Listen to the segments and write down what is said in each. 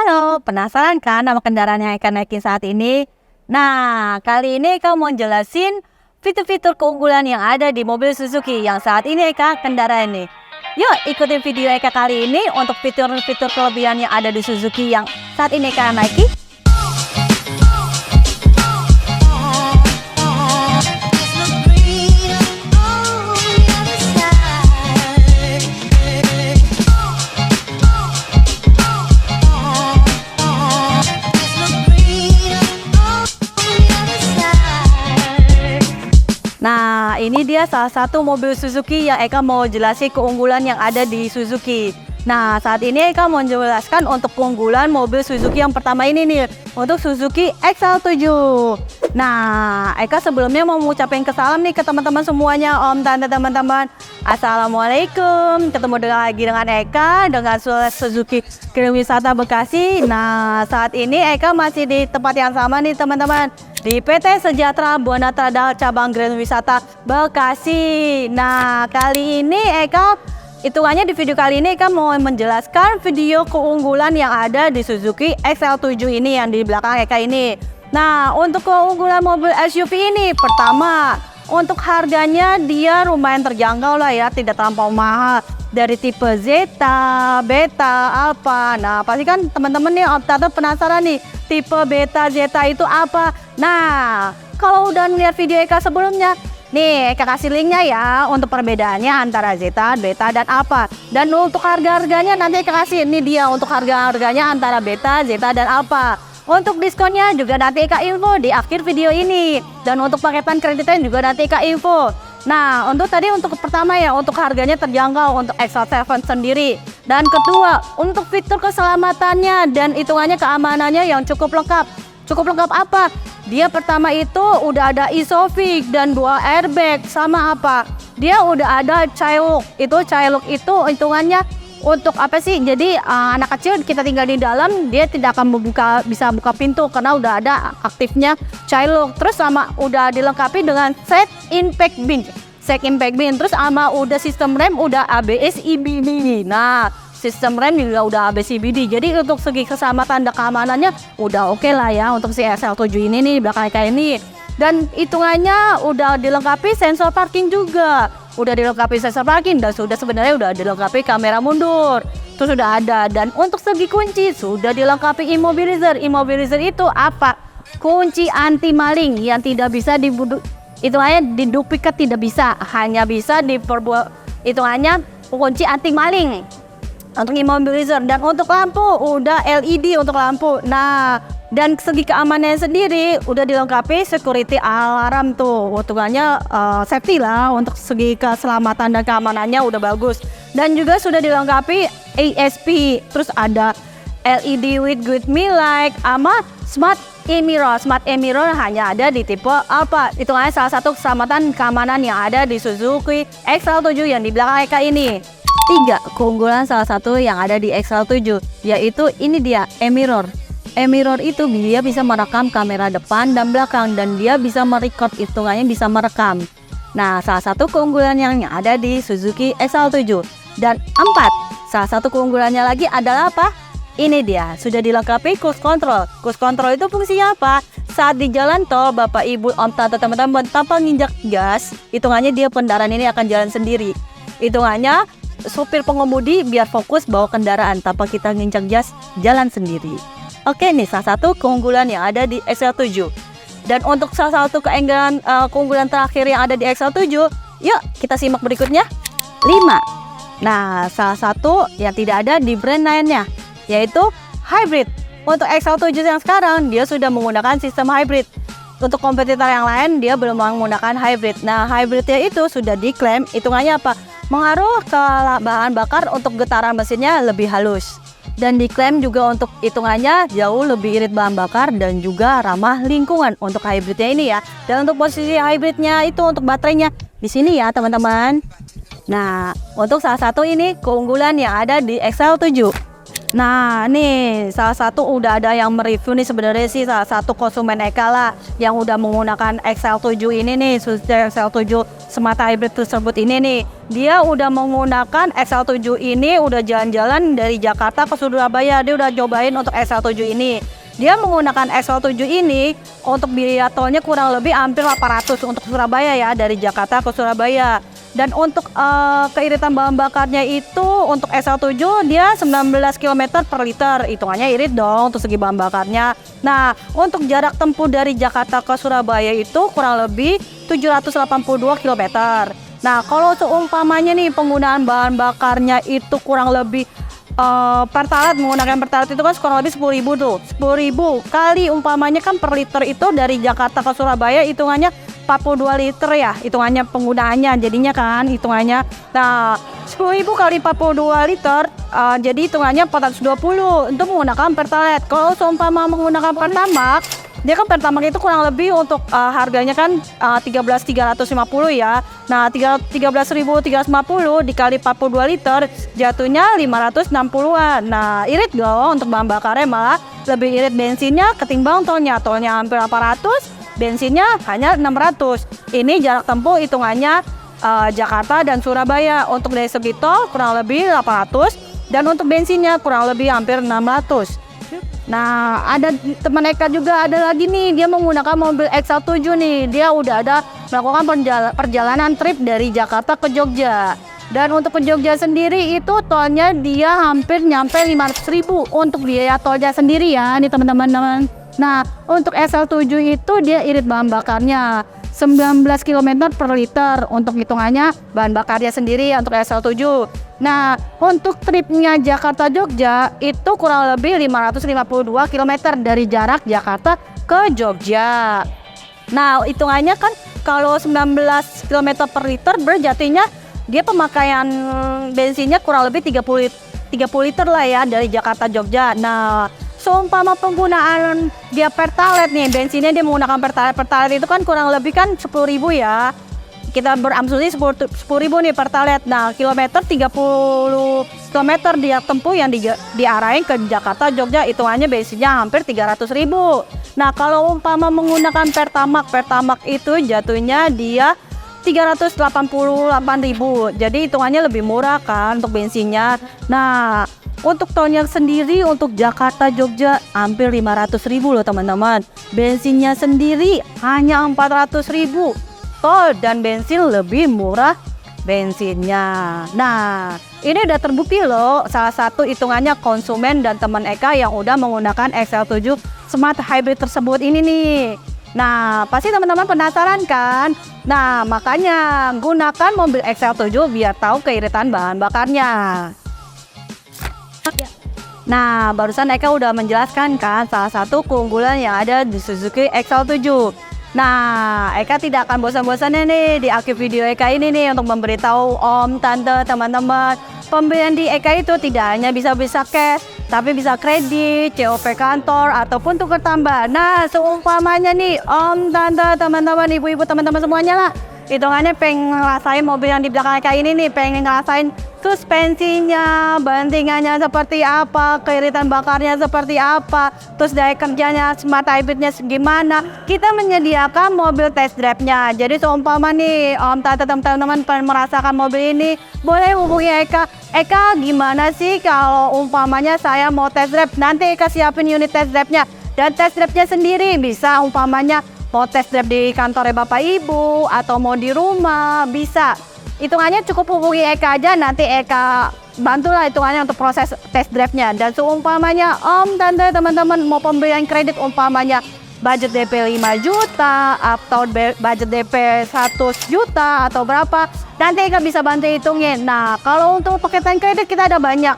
Halo, penasaran kan sama kendaraan yang akan naikin saat ini? Nah, kali ini Eka mau jelasin fitur-fitur keunggulan yang ada di mobil Suzuki yang saat ini Eka kendaraan ini. Yuk ikutin video Eka kali ini untuk fitur-fitur kelebihan yang ada di Suzuki yang saat ini Eka naiki. Nah, ini dia salah satu mobil Suzuki yang Eka mau jelasin keunggulan yang ada di Suzuki. Nah, saat ini Eka mau menjelaskan untuk keunggulan mobil Suzuki yang pertama ini nih, untuk Suzuki XL7. Nah, Eka sebelumnya mau mengucapkan kesalam nih ke teman-teman semuanya, om, tante, teman-teman. Assalamualaikum, ketemu lagi dengan Eka dengan Suzuki Grand Wisata Bekasi. Nah, saat ini Eka masih di tempat yang sama nih teman-teman, di PT Sejahtera Buana Trada Cabang Grand Wisata Bekasi. Nah, kali ini Eka hitungannya di video kali ini Eka mau menjelaskan video keunggulan yang ada di Suzuki XL7 ini yang di belakang Eka ini. Nah, untuk keunggulan mobil SUV ini, pertama, untuk harganya dia lumayan terjangkau lah ya, tidak terlampau mahal. Dari tipe Zeta, Beta, Alpha. Nah, pasti kan teman-teman nih optator penasaran nih, tipe Beta, Zeta itu apa? Nah, kalau udah lihat video Eka sebelumnya, nih Eka kasih linknya ya untuk perbedaannya antara Zeta, Beta, dan Alpha. Dan untuk harga-harganya nanti Eka kasih, ini dia untuk harga-harganya antara Beta, Zeta, dan Alpha. Untuk diskonnya juga nanti Eka info di akhir video ini. Dan untuk paketan kreditnya juga nanti Eka info. Nah, untuk pertama ya, untuk harganya terjangkau untuk XL7 sendiri. Dan kedua, untuk fitur keselamatannya dan hitungannya keamanannya yang cukup lengkap. Cukup lengkap apa? Dia pertama itu udah ada ISOFIX dan 2 airbag, sama apa? Dia udah ada child lock itu hitungannya untuk apa sih? Jadi anak kecil kita tinggal di dalam, dia tidak akan bisa buka pintu karena udah ada aktifnya child lock. Terus sama udah dilengkapi dengan set impact bin. Terus sama udah sistem rem udah ABS EBD. Nah, sistem rem juga udah ABS EBD. Jadi untuk segi keselamatan dan keamanannya udah oke lah ya untuk si XL7 ini nih belakang kayak ini. Dan hitungannya udah dilengkapi sensor parking juga. Udah dilengkapi sensor parking dan sebenarnya udah dilengkapi kamera mundur. Itu sudah ada. Dan untuk segi kunci sudah dilengkapi immobilizer. Immobilizer itu apa? Kunci anti maling yang tidak bisa diduplikat, tidak bisa. Hanya bisa hitungannya kunci anti maling untuk immobilizer. Dan untuk lampu udah LED untuk lampu. Nah, dan segi keamanannya sendiri udah dilengkapi security alarm tuh, hitungannya safety lah, untuk segi keselamatan dan keamanannya udah bagus. Dan juga sudah dilengkapi ASP, terus ada LED with me like sama Smart e-mirror. Smart e-mirror hanya ada di tipe Alpha. Hitungannya salah satu keselamatan keamanan yang ada di Suzuki XL7 yang di belakang Eka ini. 3 keunggulan salah satu yang ada di XL7, yaitu ini dia e-mirror. E-mirror itu dia bisa merekam kamera depan dan belakang, dan dia bisa merecord, hitungannya bisa merekam. Nah, salah satu keunggulan yang ada di Suzuki XL7. Dan 4, salah satu keunggulannya lagi adalah apa? Ini dia, sudah dilengkapi cruise control. Cruise control itu fungsinya apa? Saat di jalan tol, bapak, ibu, om, tante, teman-teman, tanpa nginjak gas, hitungannya dia kendaraan ini akan jalan sendiri. Hitungannya supir pengemudi biar fokus bawa kendaraan tanpa kita nginjak gas, jalan sendiri. Oke nih, salah satu keunggulan yang ada di XL7. Dan untuk salah satu keunggulan terakhir yang ada di XL7, yuk kita simak berikutnya. 5. Nah, salah satu yang tidak ada di brand lainnya, yaitu hybrid. Untuk XL7 yang sekarang, dia sudah menggunakan sistem hybrid. Untuk kompetitor yang lain, dia belum menggunakan hybrid. Nah, hybridnya itu sudah diklaim, hitungannya apa? Mengaruh ke bahan bakar untuk getaran mesinnya lebih halus. Dan diklaim juga untuk hitungannya jauh lebih irit bahan bakar dan juga ramah lingkungan untuk hybridnya ini ya. Dan untuk posisi hybridnya itu untuk baterainya di sini ya teman-teman. Nah, untuk salah satu ini keunggulan yang ada di XL7. Nah, nih salah satu udah ada yang mereview nih sebenarnya sih salah satu konsumen Eka lah yang udah menggunakan XL7 ini nih, Suzuki XL7 Smart Hybrid tersebut ini nih. Dia udah menggunakan XL7 ini udah jalan-jalan dari Jakarta ke Surabaya. Dia udah cobain untuk XL7 ini. Dia menggunakan XL7 ini untuk biaya tolnya kurang lebih hampir 800 untuk Surabaya ya, dari Jakarta ke Surabaya. Dan untuk keiritan bahan bakarnya itu untuk XL7 dia 19 km per liter, hitungannya irit dong untuk segi bahan bakarnya. Nah, untuk jarak tempuh dari Jakarta ke Surabaya itu kurang lebih 782 km. Nah, kalau seumpamanya nih penggunaan bahan bakarnya itu kurang lebih Pertalite, menggunakan Pertalite itu kan kurang lebih 10.000 tuh. 10.000 kali umpamanya kan per liter itu dari Jakarta ke Surabaya hitungannya 42 liter ya, hitungannya penggunaannya jadinya kan hitungannya. Nah, 10.000 kali 42 liter jadi hitungannya 420 untuk menggunakan Pertalite. Kalau seumpama menggunakan Pertamax, dia kan Pertamax itu kurang lebih untuk harganya kan 13.350 ya. Nah, 13.350 dikali 42 liter jatuhnya 560-an. Nah, irit dong untuk bahan bakarnya, malah lebih irit bensinnya ketimbang tolnya. Tolnya hampir 800, bensinnya hanya 600. Ini jarak tempuh hitungannya Jakarta dan Surabaya. Untuk dari segi tol kurang lebih 800 dan untuk bensinnya kurang lebih hampir 600. Nah, ada teman Eka juga ada lagi nih, dia menggunakan mobil XL7 nih. Dia udah ada melakukan perjalanan trip dari Jakarta ke Jogja. Dan untuk ke Jogja sendiri itu tolnya dia hampir nyampe 500.000 untuk biaya tolnya sendiri ya nih teman-teman. Nah, untuk XL7 itu dia irit bahan bakarnya 19 km per liter untuk hitungannya bahan bakarnya sendiri ya untuk XL7. Nah, untuk tripnya Jakarta-Jogja itu kurang lebih 552 km dari jarak Jakarta ke Jogja. Nah, hitungannya kan kalau 19 km per liter berjatinya dia pemakaian bensinnya kurang lebih 30 liter lah ya dari Jakarta-Jogja. Nah, seumpama penggunaan dia Pertalite nih, bensinnya dia menggunakan Pertalite itu kan kurang lebih kan 10.000 ya. Kita berasumsi 10.000 nih Pertalite. Nah, 30 km dia tempuh yang diarahin ke Jakarta Jogja hitungannya bensinnya hampir 300.000. Nah, kalau umpama menggunakan Pertamax itu jatuhnya dia 388.000. Jadi hitungannya lebih murah kan untuk bensinnya. Nah, untuk tolnya sendiri untuk Jakarta Jogja hampir 500.000 loh teman-teman. Bensinnya sendiri hanya 400.000. Tol dan bensin lebih murah bensinnya. Nah, ini udah terbukti loh, salah satu hitungannya konsumen dan teman Eka yang udah menggunakan XL7 Smart Hybrid tersebut ini nih. Nah, pasti teman-teman penasaran kan? Nah, makanya gunakan mobil XL7 biar tahu keiritan bahan bakarnya. Nah, barusan Eka udah menjelaskan kan salah satu keunggulan yang ada di Suzuki XL7. Nah, Eka tidak akan bosan-bosannya nih di akhir video Eka ini nih untuk memberitahu om, tante, teman-teman, pembelian di Eka itu tidak hanya bisa cash, tapi bisa kredit, COP kantor, ataupun tukar tambah. Nah, seumpamanya nih om, tante, teman-teman, ibu-ibu, teman-teman semuanya lah, hitungannya pengen ngerasain mobil yang di belakang Eka ini nih, pengen ngerasain suspensinya, bantingannya seperti apa, keiritan bakarnya seperti apa, terus daya kerjanya Smart Hybridnya gimana. Kita menyediakan mobil test drive-nya. Jadi seumpama nih om, tante, teman-teman pengen merasakan mobil ini, boleh hubungi Eka. Eka, gimana sih kalau umpamanya saya mau test drive? Nanti Eka siapin unit test drive-nya. Dan test drive-nya sendiri bisa umpamanya mau test drive di kantornya Bapak Ibu atau mau di rumah, bisa. Hitungannya cukup hubungi Eka aja, nanti Eka bantulah hitungannya untuk proses test drive-nya. Dan seumpamanya om, tante, teman-teman mau pembelian kredit umpamanya budget DP 5 juta atau budget DP 100 juta atau berapa, nanti Eka bisa bantu hitungin. Nah, kalau untuk paketan kredit kita ada banyak.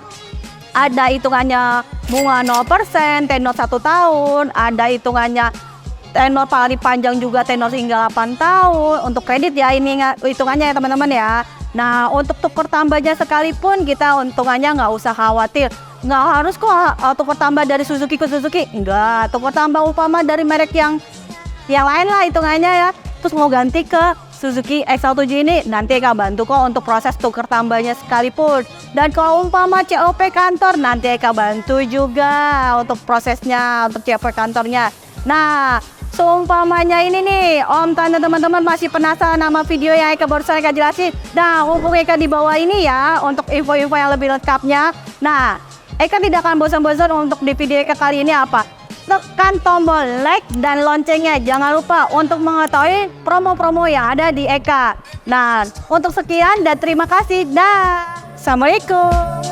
Ada hitungannya bunga 0%, tenor 1 tahun, ada hitungannya tenor paling panjang juga, tenor hingga 8 tahun untuk kredit ya, ini hitungannya ya teman-teman ya. Nah, untuk tukar tambahnya sekalipun kita untungannya nggak usah khawatir, nggak harus kok tukar tambah dari Suzuki ke Suzuki, enggak, tukar tambah umpama dari merek yang lain lah hitungannya ya, terus mau ganti ke Suzuki X107 ini nanti Eka bantu kok untuk proses tuker tambahnya sekalipun. Dan kalau umpama COP kantor nanti Eka bantu juga untuk prosesnya, untuk COP kantornya. Nah, seumpamanya ini nih, Om Tante teman-teman masih penasaran sama video yang Eka barusan Eka jelasin. Nah, hubungi Eka di bawah ini ya untuk info-info yang lebih lengkapnya. Nah, Eka tidak akan bosan-bosan untuk di video Eka kali ini apa? Tekan tombol like dan loncengnya. Jangan lupa untuk mengetahui promo-promo yang ada di Eka. Nah, untuk sekian dan terima kasih. Dah. Assalamualaikum.